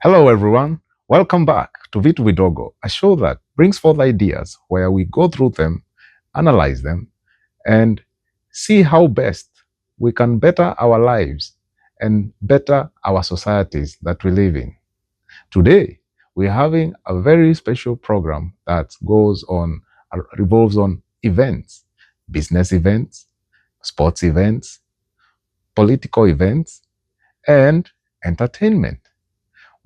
Hello, everyone. Welcome back to Vitu Vidogo, a show that brings forth ideas where we go through them, analyze them, and see how best we can better our lives and better our societies that we live in. Today, we're having a very special program that revolves on events, business events, sports events, political events, and entertainment.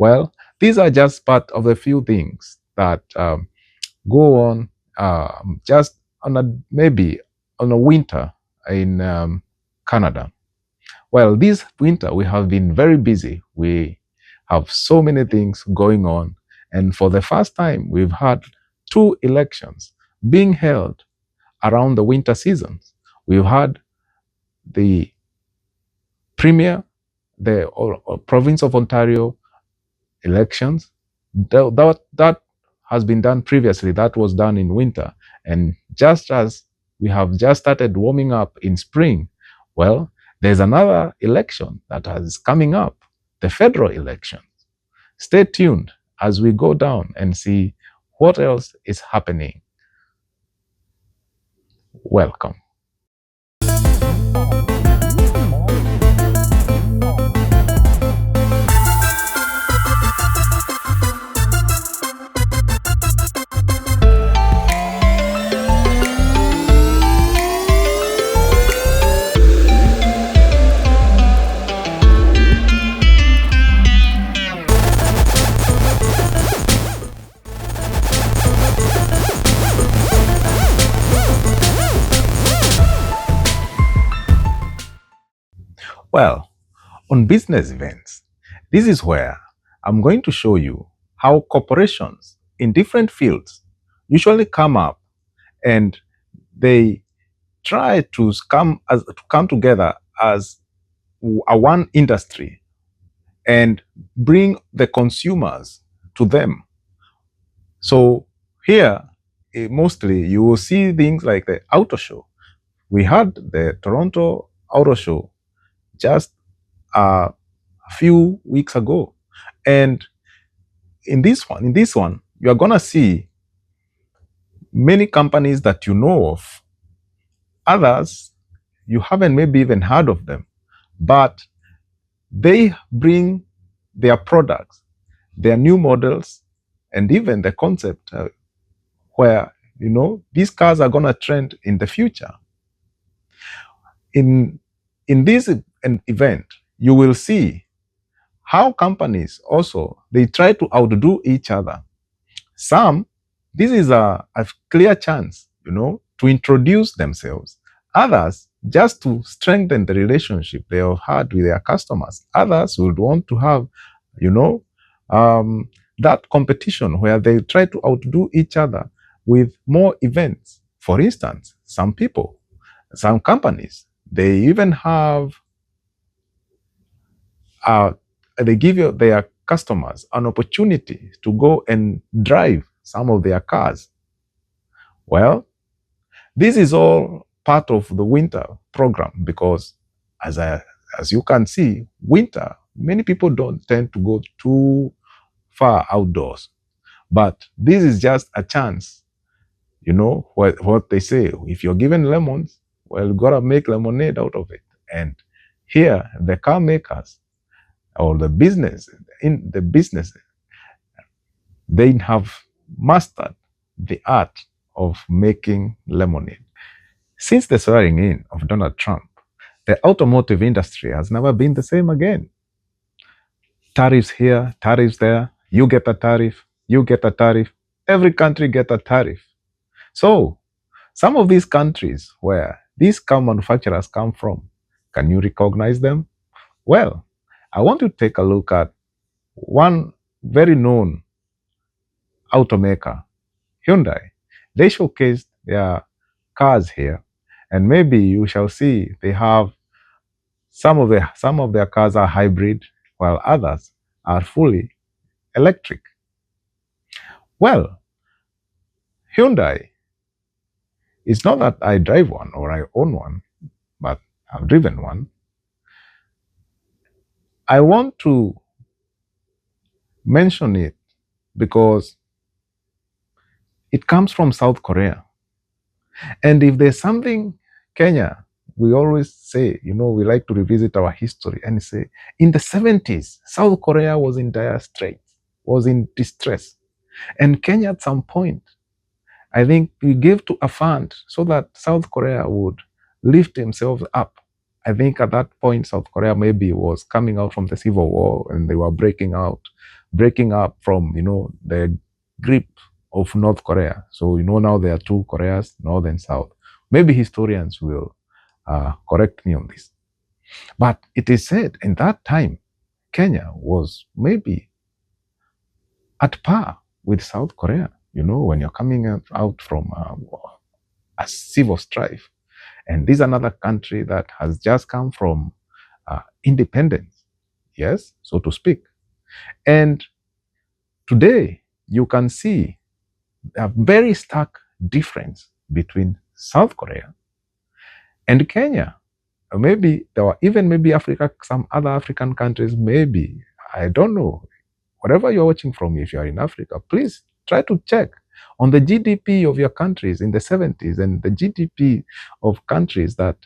Well, these are just part of the few things that go on just on maybe on a winter in Canada. Well, this winter we have been very busy. We have so many things going on. And for the first time, we've had two elections being held around the winter seasons. We've had the Premier, the province of Ontario elections. That has been done previously. That was done in winter. And just as we have just started warming up in spring, well, there's another election that is coming up, the federal election. Stay tuned as we go down and see what else is happening. Welcome. Well, on business events, this is where I'm going to show you how corporations in different fields usually come up and they try to come together as a one industry and bring the consumers to them. So here, mostly you will see things like the auto show. We had the Toronto Auto Show just a few weeks ago. And in this one, you are going to see many companies that you know of. Others, you haven't maybe even heard of them, but they bring their products, their new models, and even the concept where, these cars are going to trend in the future. In this event, you will see how companies also, they try to outdo each other. Some, this is a clear chance, to introduce themselves. Others, just to strengthen the relationship they have had with their customers. Others would want to have, that competition where they try to outdo each other with more events. For instance, some companies, they even have, they give their customers an opportunity to go and drive some of their cars. Well, this is all part of the winter program because as you can see, winter, many people don't tend to go too far outdoors. But this is just a chance, what they say, if you're given lemons, well, you gotta make lemonade out of it. And here, the car makers or the business, they have mastered the art of making lemonade. Since the swearing in of Donald Trump, the automotive industry has never been the same again. Tariffs here, tariffs there, you get a tariff, you get a tariff, every country get a tariff. So, some of these countries where these car manufacturers come from, can you recognize them? Well, I want to take a look at one very known automaker, Hyundai. They showcased their cars here, and maybe you shall see they have some of their cars are hybrid, while others are fully electric. Well, Hyundai, it's not that I drive one or I own one, but I've driven one. I want to mention it because it comes from South Korea. And if there's something Kenya, we always say, we like to revisit our history and say, in the 70s, South Korea was in dire straits, was in distress. And Kenya at some point, I think we gave to a fund so that South Korea would lift themselves up. I think at that point, South Korea maybe was coming out from the civil war and they were breaking up from, the grip of North Korea. So, now there are two Koreas, North and South. Maybe historians will correct me on this. But it is said in that time, Kenya was maybe at par with South Korea. When you're coming out from a civil strife. And this is another country that has just come from independence, yes, so to speak. And today, you can see a very stark difference between South Korea and Kenya. Maybe there were even maybe Africa, some other African countries, maybe, I don't know. Whatever you're watching from, if you are in Africa, please try to check on the GDP of your countries in the 70s and the GDP of countries that,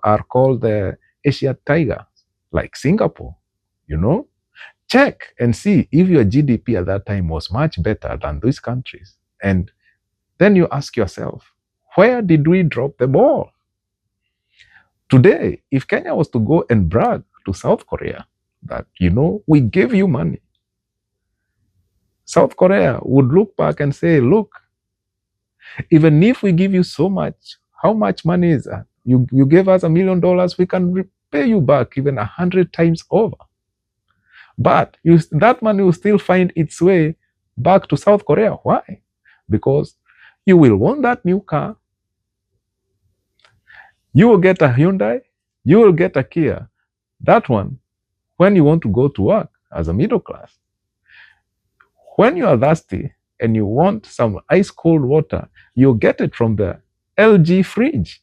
are called the Asia Tiger, like Singapore, check and see if your GDP at that time was much better than these countries. And then you ask yourself, where did we drop the ball? Today, if Kenya was to go and brag to South Korea that, we gave you money, South Korea would look back and say, look, even if we give you so much, how much money is that? You gave us $1 million, we can repay you back even 100 times over. But that money will still find its way back to South Korea. Why? Because you will want that new car. You will get a Hyundai. You will get a Kia. That one, when you want to go to work as a middle class. When you are thirsty and you want some ice cold water, you get it from the LG fridge.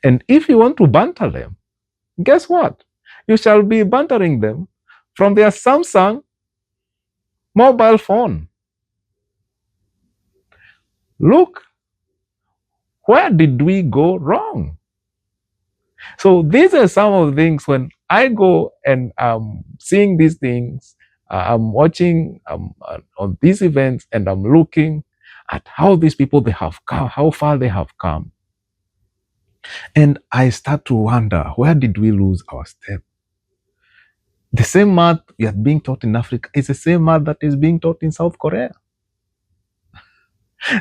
And if you want to banter them, guess what? You shall be bantering them from their Samsung mobile phone. Look, where did we go wrong? So these are some of the things when I go and I'm seeing these things, I'm watching on these events and I'm looking at how these people, they have come, how far they have come. And I start to wonder, where did we lose our step? The same math we are being taught in Africa is the same math that is being taught in South Korea.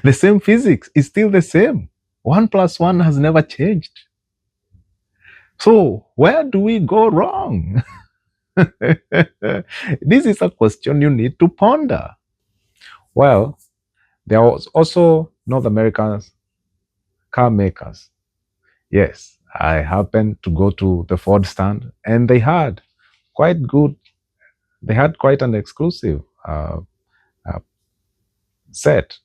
The same physics is still the same. 1 + 1 has never changed. So where do we go wrong? This is a question you need to ponder. Well, there was also North American car makers. Yes, I happened to go to the Ford stand and they had quite an exclusive set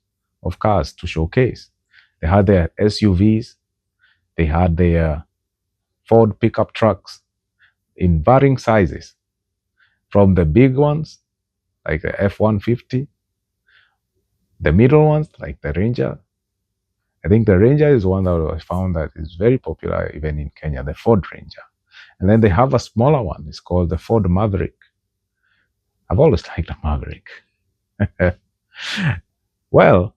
of cars to showcase. They had their SUVs, they had their Ford pickup trucks in varying sizes, from the big ones like the F-150, the middle ones like the Ranger. I think the Ranger is one that I found that is very popular even in Kenya, the Ford Ranger. And then they have a smaller one, it's called the Ford Maverick. I've always liked the Maverick. Well,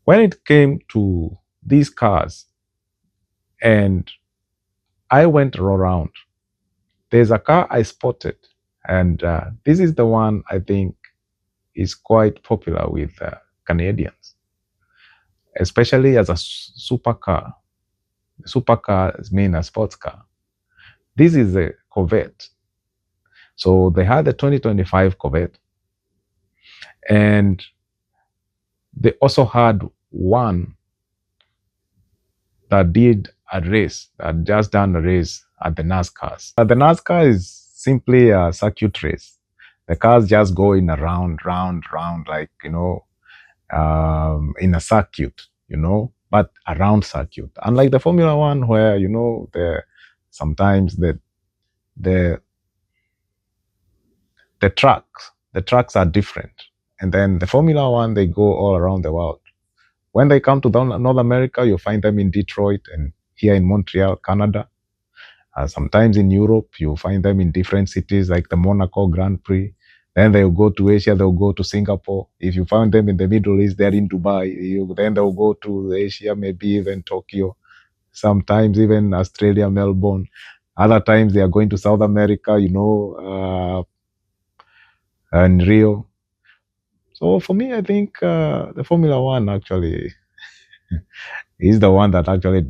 when it came to these cars, and I went around, there's a car I spotted, and this is the one I think is quite popular with Canadians, especially as a supercar. Supercar means a sports car. This is a Corvette. So they had the 2025 Corvette, and they also had one that did a race, that just done a race at the NASCARs. The NASCAR is simply a circuit race. The cars just go in a round, like, in a circuit, but a round circuit. Unlike the Formula One, where, sometimes the the tracks are different. And then the Formula One, they go all around the world. When they come to North America, you'll find them in Detroit and here in Montreal, Canada. Sometimes in Europe, you'll find them in different cities like the Monaco Grand Prix. Then they'll go to Asia, they'll go to Singapore. If you find them in the Middle East, they're in Dubai. Then they'll go to Asia, maybe even Tokyo. Sometimes even Australia, Melbourne. Other times they are going to South America, and Rio. So for me, I think the Formula One actually is the one that actually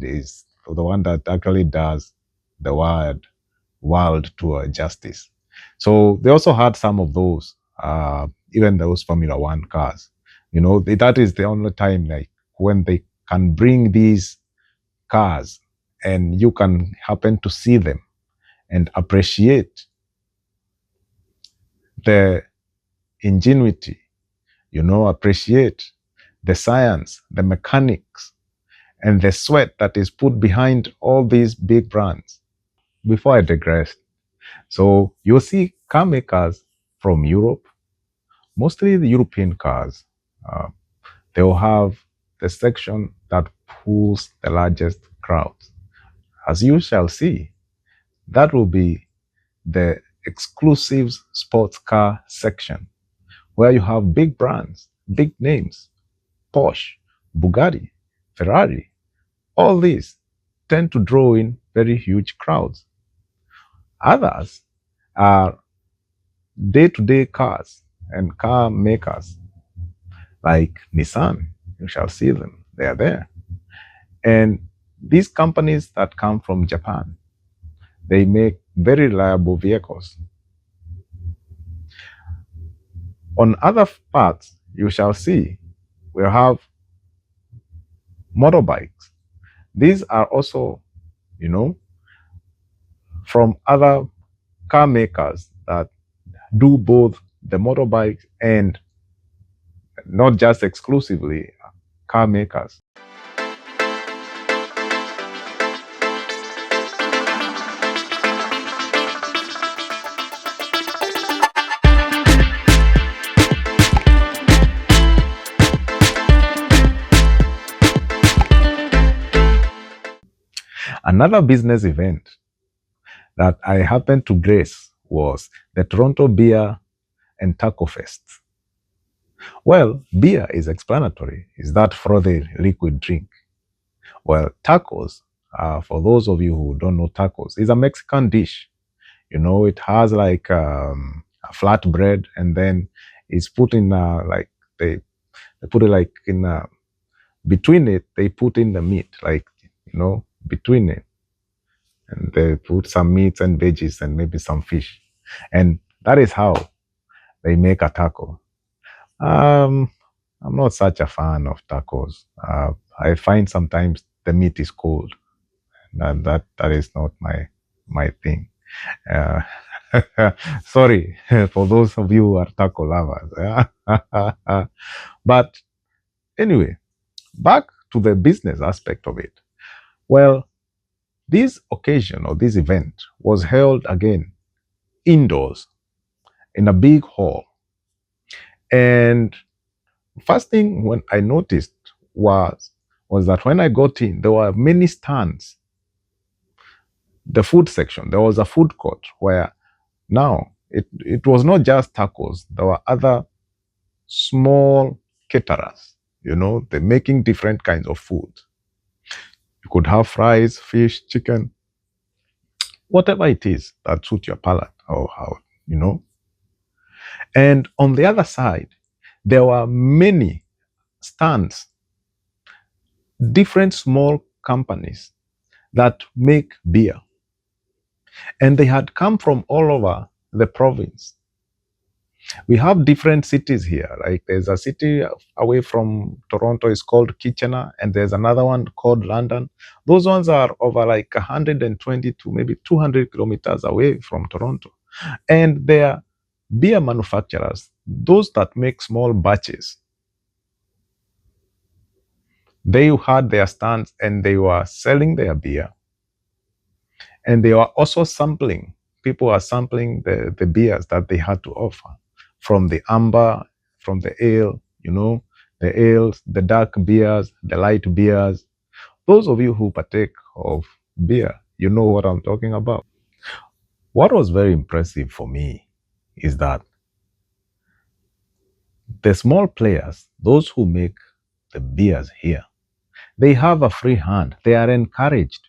does the world tour justice. So they also had some of those, even those Formula One cars. That is the only time like when they can bring these cars and you can happen to see them and appreciate the ingenuity, appreciate the science, the mechanics, and the sweat that is put behind all these big brands. Before I digress, so you'll see car makers from Europe, mostly the European cars. They will have the section that pulls the largest crowds. As you shall see, that will be the exclusive sports car section, where you have big brands, big names, Porsche, Bugatti, Ferrari. All these tend to draw in very huge crowds. Others are day-to-day cars and car makers like Nissan. You shall see them. They are there. And these companies that come from Japan, they make very reliable vehicles. On other parts, you shall see we have motorbikes. These are also, from other car makers that do both the motorbikes and not just exclusively car makers. Another business event that I happened to grace was the Toronto Beer and Taco Fest. Well, beer is explanatory. Is that frothy liquid drink? Well, tacos, for those of you who don't know tacos, is a Mexican dish. It has like a flat bread, and then it's put in they put it like in between it. They put in the meat, like between it, and they put some meats and veggies and maybe some fish, and that is how they make a taco. I'm not such a fan of tacos. I find sometimes the meat is cold, and that is not my thing. Uh, Sorry for those of you who are taco lovers. Yeah? But anyway, back to the business aspect of it. Well, this occasion or this event was held again indoors in a big hall. And first thing when I noticed was that when I got in, there were many stands. The food section, there was a food court where now it was not just tacos. There were other small caterers, they're making different kinds of food. You could have fries, fish, chicken, whatever it is that suits your palate or how. And on the other side, there were many stands, different small companies that make beer. And they had come from all over the province. We have different cities here. Like there's a city away from Toronto, it's called Kitchener, and there's another one called London. Those ones are over like 120 to maybe 200 kilometers away from Toronto. And they're beer manufacturers, those that make small batches. They had their stands and they were selling their beer. And they were also sampling people are sampling the beers that they had to offer, from the amber, from the ale, the ales, the dark beers, the light beers. Those of you who partake of beer, you know what I'm talking about. What was very impressive for me is that the small players, those who make the beers here, they have a free hand. They are encouraged.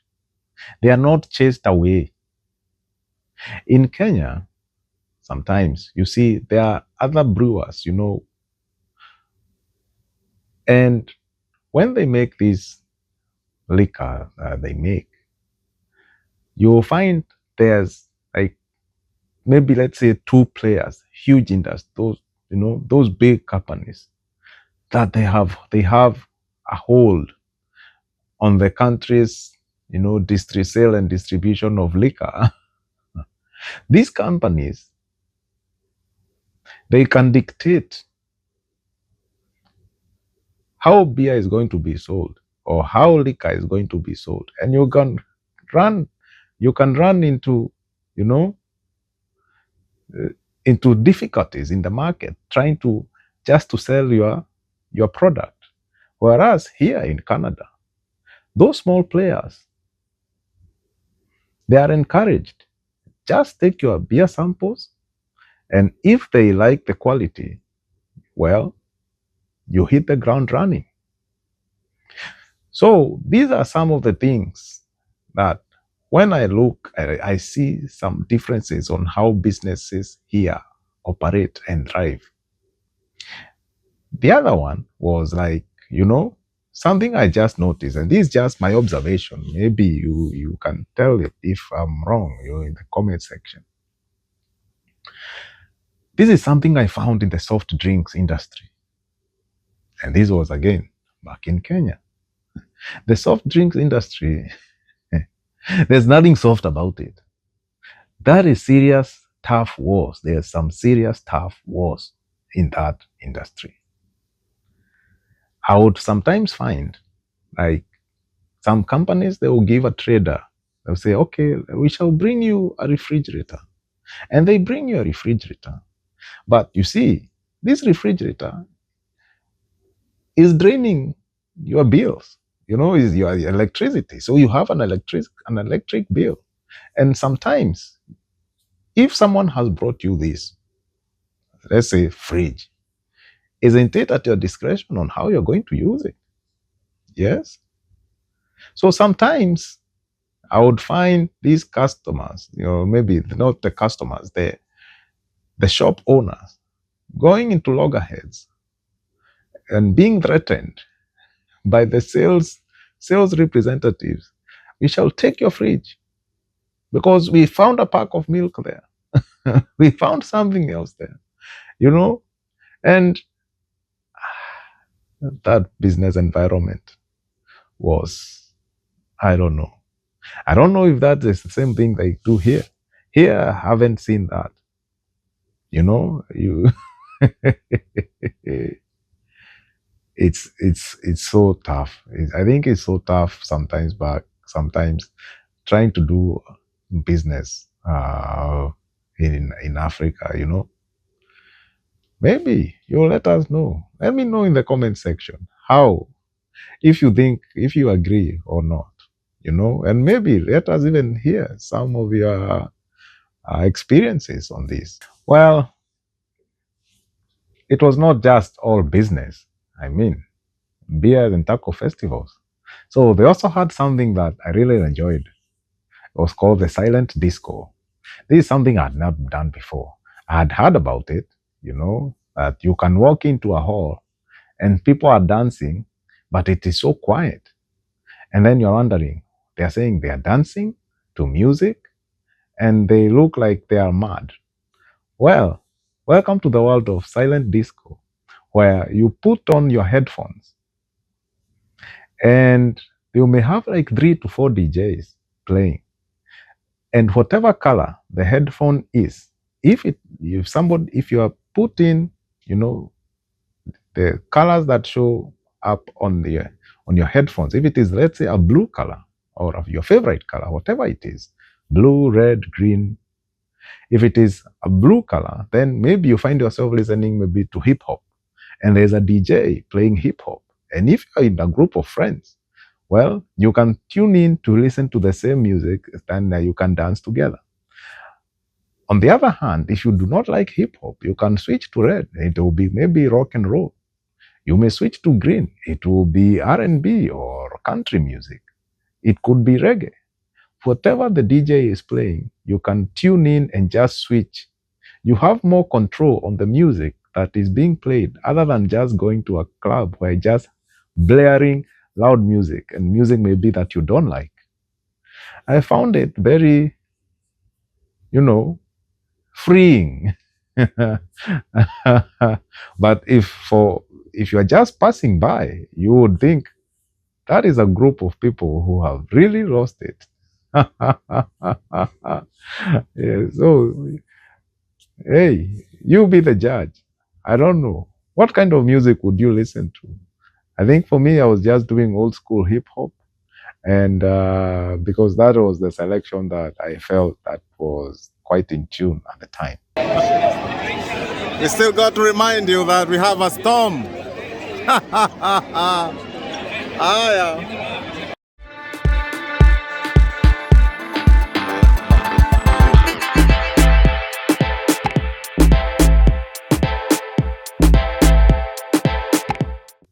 They are not chased away. In Kenya, sometimes you see there are other brewers, and when they make this liquor they make, you'll find there's like maybe let's say two players, huge industries, those big companies that they have a hold on the country's sale and distribution of liquor. These companies, they can dictate how beer is going to be sold or how liquor is going to be sold, and you can run into you know into difficulties in the market trying to just to sell your product. Whereas here in Canada, those small players, they are encouraged. Just take your beer samples, and if they like the quality, well, you hit the ground running. So these are some of the things that when I look, I see some differences on how businesses here operate and thrive. The other one was like, something I just noticed, and this is just my observation. Maybe you can tell it if I'm wrong, in the comment section. This is something I found in the soft drinks industry. And this was again back in Kenya. The soft drinks industry, there's nothing soft about it. That is serious, tough wars. There's some serious, tough wars in that industry. I would sometimes find, like, some companies, they will give a trader, they'll say, okay, we shall bring you a refrigerator. And they bring you a refrigerator. But you see, this refrigerator is draining your bills, is your electricity. So you have an electric bill. And sometimes, if someone has brought you this, let's say fridge, isn't it at your discretion on how you're going to use it? Yes. So sometimes I would find these customers, maybe not the customers, the shop owners, going into loggerheads and being threatened by the sales representatives. We shall take your fridge because we found a pack of milk there. We found something else there, and that business environment was, I don't know. I don't know if that is the same thing they do here. Here, I haven't seen that. It's so tough. I think it's so tough sometimes, but sometimes trying to do business in Africa, Maybe you'll let us know. Let me know in the comment section how, if you agree or not, and maybe let us even hear some of your experiences on this. Well, it was not just all business. I mean, beer and taco festivals. So they also had something that I really enjoyed. It was called the silent disco. This is something I had not done before. I had heard about it, that you can walk into a hall and people are dancing, but it is so quiet. And then you're wondering, they're saying they are dancing to music and they look like they are mad. Well, welcome to the world of silent disco, where you put on your headphones and you may have like 3 to 4 DJs playing. And whatever color the headphone is, if you are putting, the colors that show up on your headphones, if it is, let's say, a blue color or of your favorite color, whatever it is, blue, red, green, If it is a blue color, then maybe you find yourself listening maybe to hip hop, and there's a DJ playing hip hop. And if you're in a group of friends, well, you can tune in to listen to the same music, and you can dance together. On the other hand, if you do not like hip hop, you can switch to red. It will be maybe rock and roll. You may switch to green. It will be R&B or country music. It could be reggae. Whatever the DJ is playing, you can tune in and just switch. You have more control on the music that is being played other than just going to a club where just blaring loud music and music maybe that you don't like. I found it very, freeing. But if you are just passing by, you would think that is a group of people who have really lost it. Yeah, so, hey, you be the judge. I don't know. What kind of music would you listen to? I think for me, I was just doing old school hip hop. And because that was the selection that I felt that was quite in tune at the time. We still got to remind you that we have a storm. Yeah.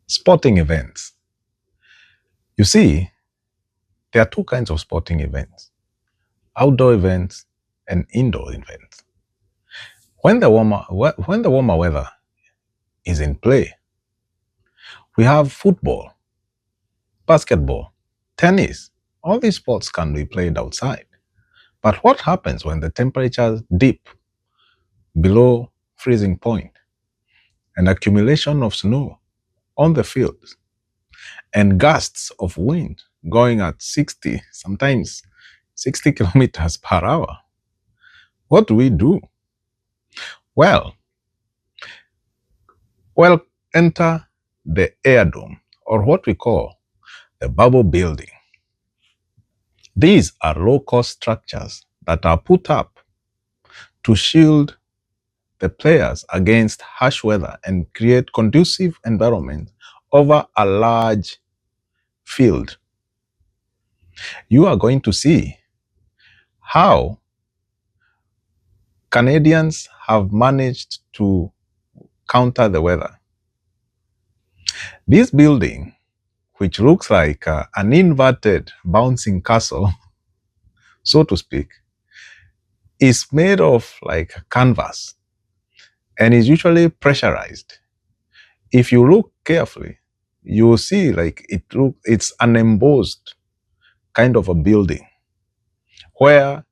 Sporting events. You see, there are two kinds of sporting events: outdoor events and indoor events. When the warmer weather is in play, we have football, basketball, tennis. All these sports can be played outside. But what happens when the temperatures dip below freezing point, and accumulation of snow on the fields, and gusts of wind going at 60, sometimes 60 kilometers per hour? What do we do? Well, enter the air dome, or what we call the bubble building. These are low-cost structures that are put up to shield the players against harsh weather and create conducive environment over a large field. You are going to see how Canadians have managed to counter the weather. This building, which looks like an inverted bouncing castle, so to speak, is made of like canvas and is usually pressurized. If you look carefully, you will see like it's an embossed kind of a building where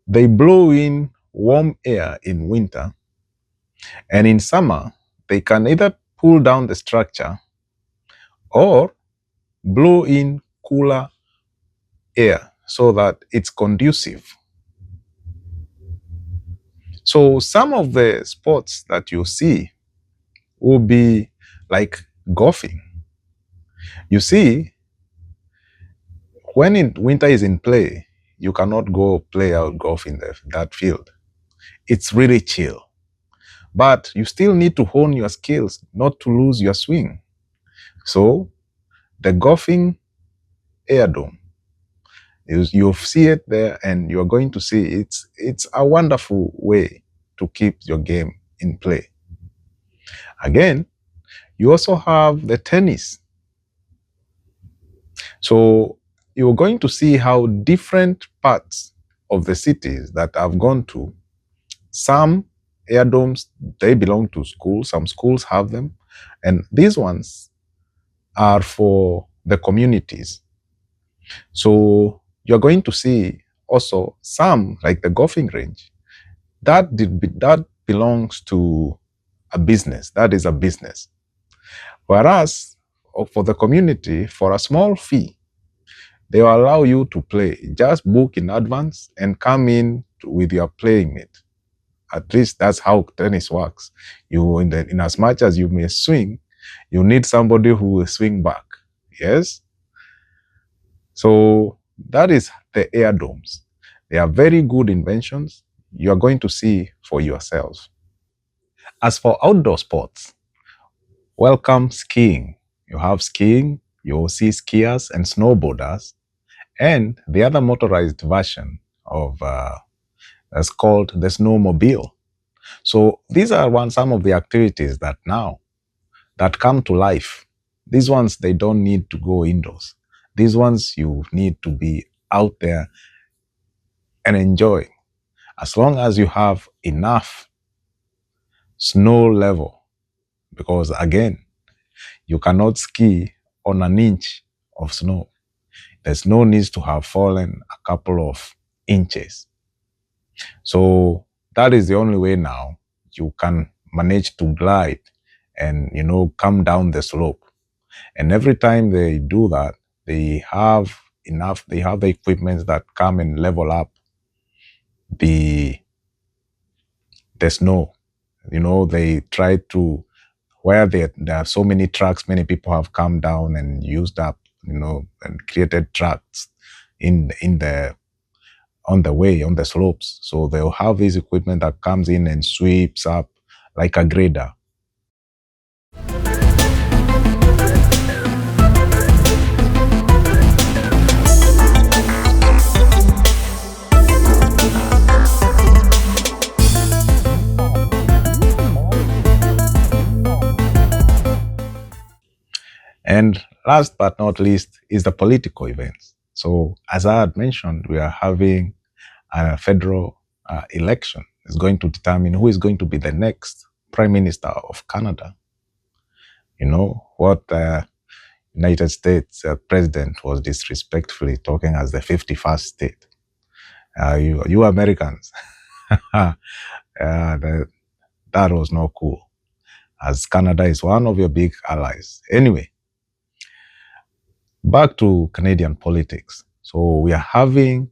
they blow in warm air in winter, and in summer they can either pull down the structure or blow in cooler air so that it's conducive. So some of the sports that you see will be like golfing. You see, when winter is in play, you cannot go play out golf in that field. It's really chill. But you still need to hone your skills not to lose your swing. So the golfing air dome, you see it there, and you're going to see it's a wonderful way to keep your game in play. Again, you also have the tennis. So you're going to see how different parts of the cities that I've gone to, some air domes, they belong to schools. Some schools have them. And these ones are for the communities. So you're going to see also some, like the golfing range, that belongs to a business. That is a business. Whereas for the community, for a small fee, they will allow you to play. Just book in advance and come in with your playing mate. At least that's how tennis works. In as much as you may swing, you need somebody who will swing back. Yes? So that is the air domes. They are very good inventions. you are going to see for yourselves. As for outdoor sports, welcome skiing. You have skiing, you will see skiers and snowboarders, and the other motorized version of that's called the snowmobile. So these are some of the activities that now that come to life. These ones, they don't need to go indoors. These ones, you need to be out there and enjoy. As long as you have enough snow level, because again, you cannot ski on an inch of snow. The snow needs to have fallen a couple of inches. So that is the only way now you can manage to glide and, come down the slope. And every time they do that, they have the equipment that come and level up the snow. They try to, where there are so many tracks, many people have come down and used up, and created tracks on the way, on the slopes. So they'll have this equipment that comes in and sweeps up like a grader. And last but not least is the political events. So as I had mentioned, we are having a federal election. It's going to determine who is going to be the next Prime Minister of Canada. What the United States president was disrespectfully talking as the 51st state. You Americans, that was not cool, as Canada is one of your big allies. Anyway, back to Canadian politics. So we are having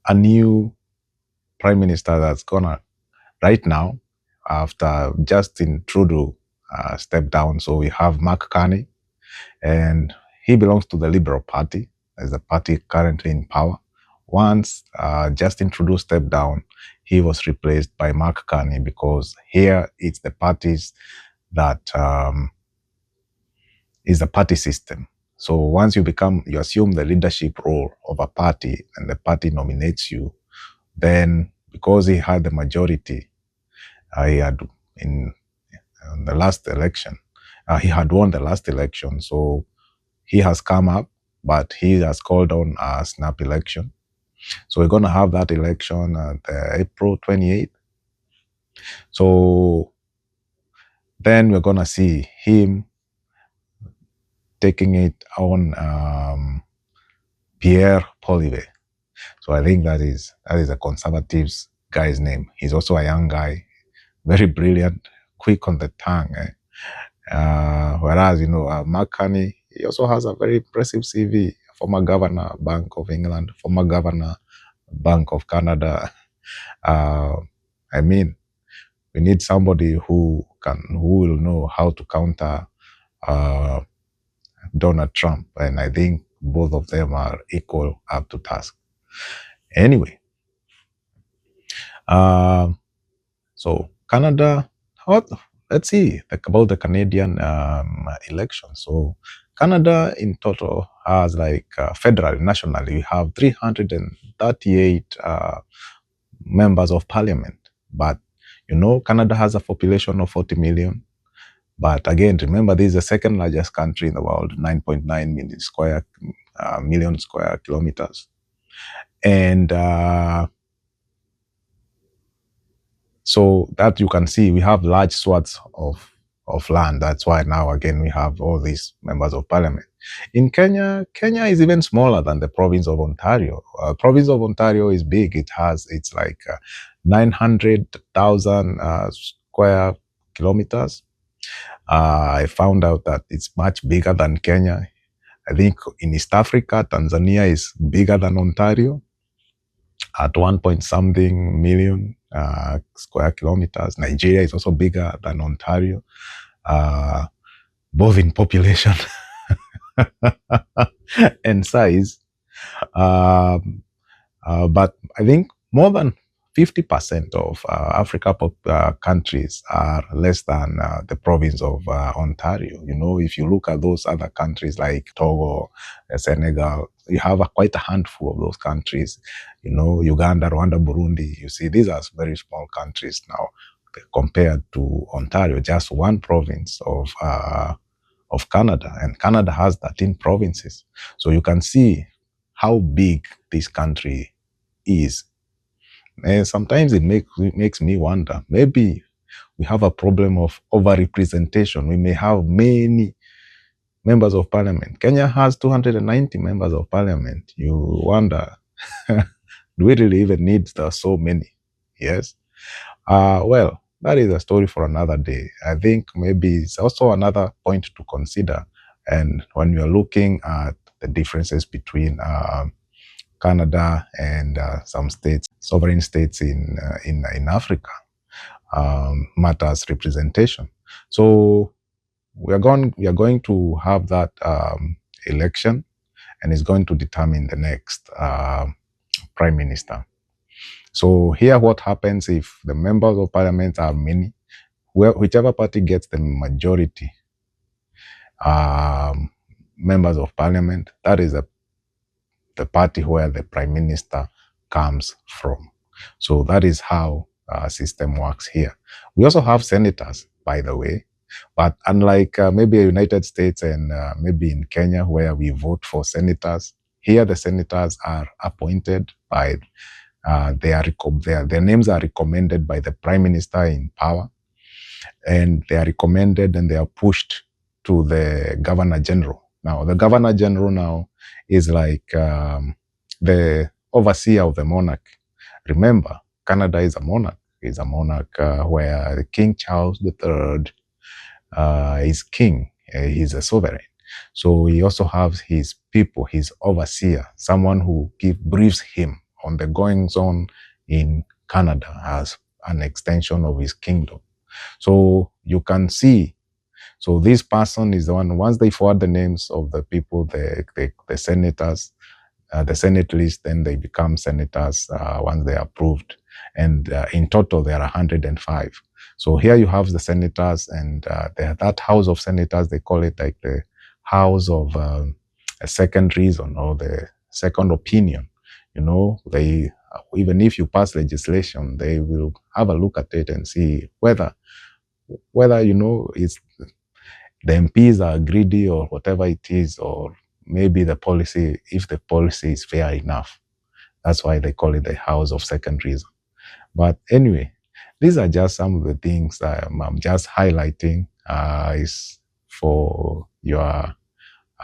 a new prime minister that's gonna, right now, after Justin Trudeau stepped down. So we have Mark Carney, and he belongs to the Liberal Party, as the party currently in power. Once Justin Trudeau stepped down, he was replaced by Mark Carney, because here it's the parties that is the party system. So once you assume the leadership role of a party and the party nominates you, then because he had the majority, he had in the last election, he had won the last election. So he has come up, but he has called on a snap election. So we're going to have that election at April 28th. So then we're going to see him taking it on Pierre Poilievre. So I think that is a Conservatives guy's name. He's also a young guy, very brilliant, quick on the tongue. Whereas, Mark Carney, he also has a very impressive CV. Former governor, Bank of England, former governor, Bank of Canada. We need somebody who will know how to counter Donald Trump. And I think both of them are equal up to task. Anyway, so Canada, let's see about the Canadian election. So Canada in total has federally, nationally, we have 338 members of parliament. But, Canada has a population of 40 million. But again, remember, this is the second largest country in the world, 9.9 million square kilometers. And so that you can see, we have large swaths of land. That's why now, again, we have all these members of parliament. In Kenya is even smaller than the province of Ontario. Province of Ontario is big. It's like 900,000 square kilometers. I found out that it's much bigger than Kenya. I think in East Africa, Tanzania is bigger than Ontario at 1 million square kilometers. Nigeria is also bigger than Ontario, both in population and size. But I think more than 50% of Africa countries are less than the province of Ontario. You know, if you look at those other countries like Togo, Senegal, you have quite a handful of those countries. You know, Uganda, Rwanda, Burundi. You see, these are very small countries now compared to Ontario, just one province of Canada, and Canada has 13 provinces. So you can see how big this country is. And sometimes it makes me wonder, maybe we have a problem of overrepresentation. We may have many members of parliament. Kenya has 290 members of parliament. You wonder, do we really even need so many? Yes. Well, that is a story for another day. I think maybe it's also another point to consider. And when you're looking at the differences between Canada and some states, sovereign states in Africa, matters representation. So we are going to have that election, and it's going to determine the next prime minister. So here, what happens if the members of parliament are many? Well, whichever party gets the majority members of parliament, that is the party where the prime minister comes from. So that is how our system works here. We also have senators, by the way, but unlike maybe United States and maybe in Kenya where we vote for senators, here the senators are appointed by, their names are recommended by the prime minister in power, and they are recommended and they are pushed to the governor general. Now, the governor general now is like the overseer of the monarch. Remember, Canada is a monarch. It's a monarch where King Charles III is king. He's a sovereign. So he also has his people, his overseer, someone who briefs him on the goings on in Canada as an extension of his kingdom. So you can see, so this person is the one, once they forward the names of the people, the senators, the Senate list, then they become senators once they are approved. And in total, there are 105. So here you have the senators, and that House of Senators, they call it like the House of a second reason or the second opinion. You know, they, even if you pass legislation, they will have a look at it and see whether you know, it's the MPs are greedy or whatever it is, or maybe the policy, if the policy is fair enough. That's why they call it the House of Second Reason. But anyway, these are just some of the things I'm just highlighting is for your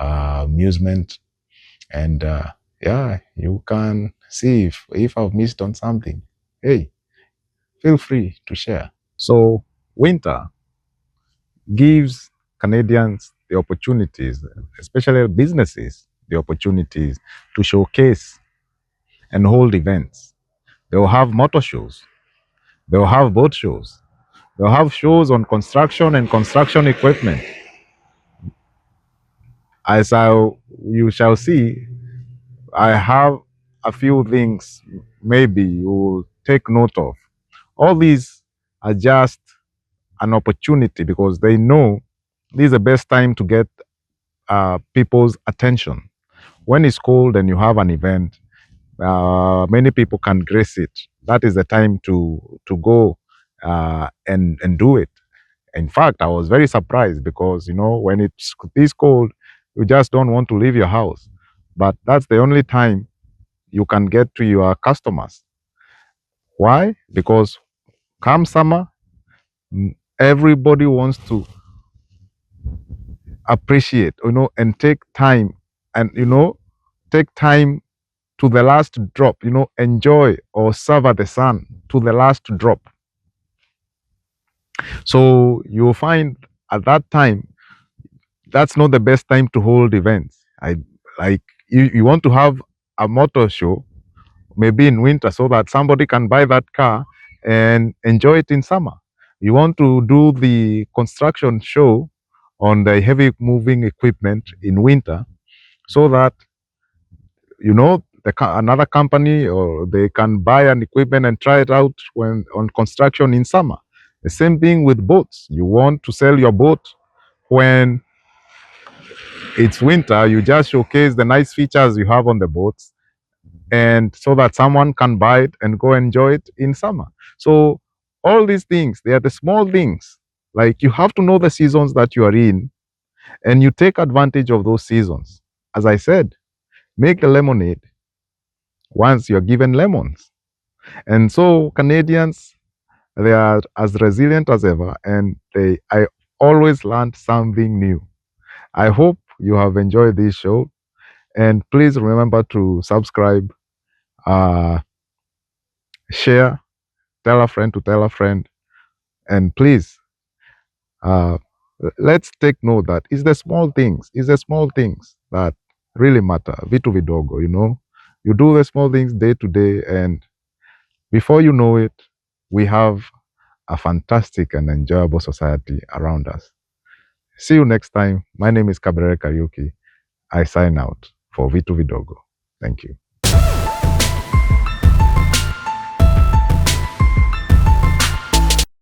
amusement. And yeah, you can see if I've missed on something. Hey, feel free to share. So winter gives Canadians the opportunities, especially businesses, the opportunities to showcase and hold events. They will have motor shows. They will have boat shows. They'll have shows on construction and construction equipment. As you shall see, I have a few things maybe you will take note of. All these are just an opportunity because they know this is the best time to get people's attention. When it's cold and you have an event, many people can grace it. That is the time to go and do it. In fact, I was very surprised because, you know, when it's this cold, you just don't want to leave your house. But that's the only time you can get to your customers. Why? Because come summer, everybody wants to appreciate, you know, and take time and, you know, take time to the last drop, you know, enjoy or savor the sun to the last drop. So you'll find at that time, that's not the best time to hold events. Like you want to have a motor show maybe in winter so that somebody can buy that car and enjoy it in summer. You want to do the construction show on the heavy moving equipment in winter so that, you know, another company, or they can buy an equipment and try it out when on construction in summer. The same thing with boats. You want to sell your boat when it's winter, you just showcase the nice features you have on the boats, and so that someone can buy it and go enjoy it in summer. So all these things, they are the small things. Like, you have to know the seasons that you are in, and you take advantage of those seasons. As I said, make the lemonade once you're given lemons. And so Canadians, they are as resilient as ever, and I always learned something new. I hope you have enjoyed this show, and please remember to subscribe, uh, share, tell a friend to tell a friend, and please, uh, let's take note that it's the small things that really matter. Vitu Vidogo, you do the small things day to day, and before you know it, we have a fantastic and enjoyable society around us. See you next time. My name is Kabrere Kariuki. I sign out for Vitu Vidogo. Thank you.